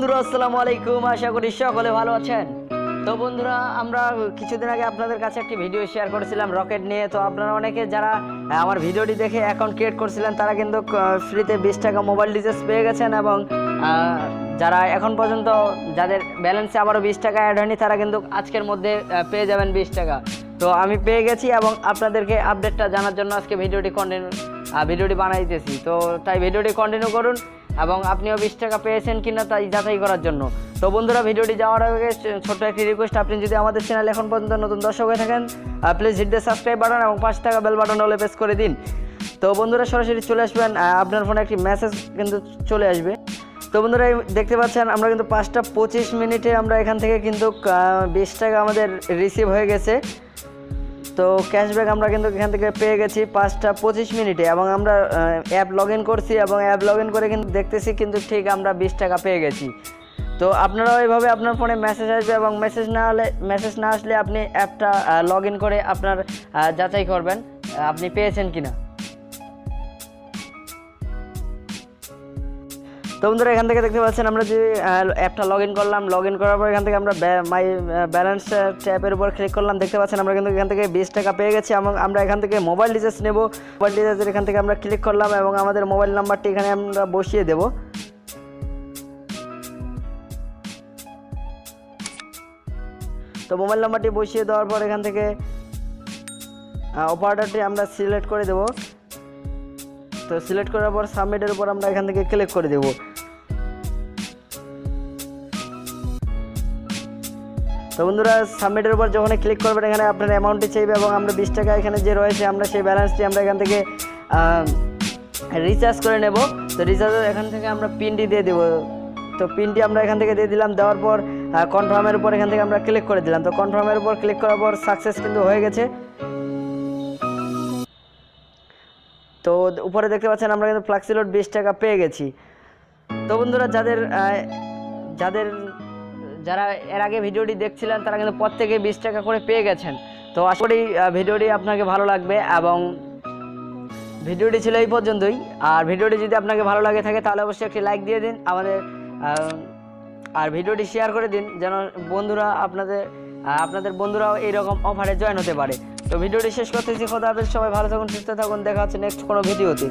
বন্ধুরা আসসালামু আলাইকুম, আশা করি সকলে ভালো আছেন। তো বন্ধুরা, আমরা কিছুদিন আগে আপনাদের কাছে একটি ভিডিও শেয়ার করেছিলাম রকেট নিয়ে। তো আপনারা অনেকে যারা আমার ভিডিওটি দেখে অ্যাকাউন্ট ক্রিয়েট করেছিলেন তারা কিন্তু ফ্রিতে 20 টাকা মোবাইল রিচার্জ পেয়ে গেছেন, এবং যারা এখন পর্যন্ত যাদের ব্যালেন্সে আবারও 20 টাকা অ্যাড হয়নি তারা কিন্তু আজকের মধ্যে পেয়ে যাবেন 20 টাকা। তো আমি পেয়ে গেছি এবং আপনাদেরকে আপডেটটা জানার জন্য আজকে ভিডিওটি বানাইতেছি। তো তাই ভিডিওটি কন্টিনিউ করুন এবং আপনিও 20 টাকা পেয়েছেন কিনা তাই যাচাই করার জন্য। তো বন্ধুরা, ভিডিওটি যাওয়ার আগে ছোট্ট একটি রিকোয়েস্ট, আপনি যদি আমাদের চ্যানেল এখন পর্যন্ত নতুন দর্শক হয়ে থাকেন please hit the subscribe button এবং পাশে থাকা বেল বাটন হলে প্রেস করে দিন। তো বন্ধুরা, সরাসরি চলে আসবেন, আপনার ফোনে একটি মেসেজ কিন্তু চলে আসবে। তো বন্ধুরা, দেখতে পাচ্ছেন আমরা কিন্তু 5:25 আমরা এখান থেকে কিন্তু 20 টাকা আমাদের রিসিভ হয়ে গেছে। তো ক্যাশব্যাক আমরা কিন্তু এখান থেকে পেয়ে গেছি 5:25 এবং আমরা অ্যাপ লগ ইন করছি এবং অ্যাপ লগ ইন করে কিন্তু দেখতেছি কিন্তু ঠিক আমরা 20 টাকা পেয়ে গেছি। তো আপনারাও এইভাবে আপনার ফোনে মেসেজ আসবে এবং মেসেজ না আসলে আপনি অ্যাপটা লগ ইন করে আপনার যাচাই করবেন আপনি পেয়েছেন কিনা। তো বন্ধুরা, এখান থেকে দেখতে পাচ্ছেন আমরা যে অ্যাপটা লগ ইন করলাম, লগ ইন করার পর এখান থেকে আমরা মাই ব্যালেন্স ট্যাবের উপর ক্লিক করলাম। দেখতে পাচ্ছেন আমরা কিন্তু এখান থেকে 20 টাকা পেয়ে গেছি এবং আমরা এখান থেকে মোবাইল রিচার্জ নেব। মোবাইল রিচার্জের এখান থেকে আমরা ক্লিক করলাম এবং আমাদের মোবাইল নাম্বারটি এখানে আমরা বসিয়ে দেব। তো মোবাইল নাম্বারটি বসিয়ে দেওয়ার পর এখান থেকে অপারেটরটি আমরা সিলেক্ট করে দেব। তো সিলেক্ট করার পর সাবমিটের উপর আমরা এখান থেকে ক্লিক করে দেব। তো বন্ধুরা, সাবমিটের উপর যখন ক্লিক করবেন এখানে আপনার অ্যামাউন্টটি চাইবে এবং আমরা 20 টাকা এখানে যে রয়েছে আমরা সেই ব্যালেন্সটি আমরা এখান থেকে রিচার্জ করে নেব। তো রিচার্জের এখান থেকে আমরা পিনটি দিয়ে দেব। তো পিনটি আমরা এখান থেকে দিয়ে দিলাম, দেওয়ার পর কনফার্মের উপর এখান থেকে আমরা ক্লিক করে দিলাম। তো কনফার্মের উপর ক্লিক করার পর সাকসেস কিন্তু হয়ে গেছে। তো উপরে দেখতে পাচ্ছেন আমরা কিন্তু ফ্লাক্সিলোড 20 টাকা পেয়ে গেছি। তো বন্ধুরা, যারা এর আগে ভিডিওটি দেখছিলেন তারা কিন্তু প্রত্যেকে 20 টাকা করে পেয়ে গেছেন। তো আশা করি ভিডিওটি আপনাকে ভালো লাগবে এবং ভিডিওটি ছিল এই পর্যন্তই। আর ভিডিওটি যদি আপনাকে ভালো লাগে থাকে তাহলে অবশ্যই একটি লাইক দিয়ে দিন আর ভিডিওটি শেয়ার করে দিন যেন আপনাদের বন্ধুরাও এইরকম অফারে জয়েন হতে পারে। তো ভিডিওটি শেষ করতেছি। খোদা হাফেজ, সবাই ভালো থাকুন, সুস্থ থাকুন, দেখা হচ্ছে নেক্সট কোনো ভিডিওতে।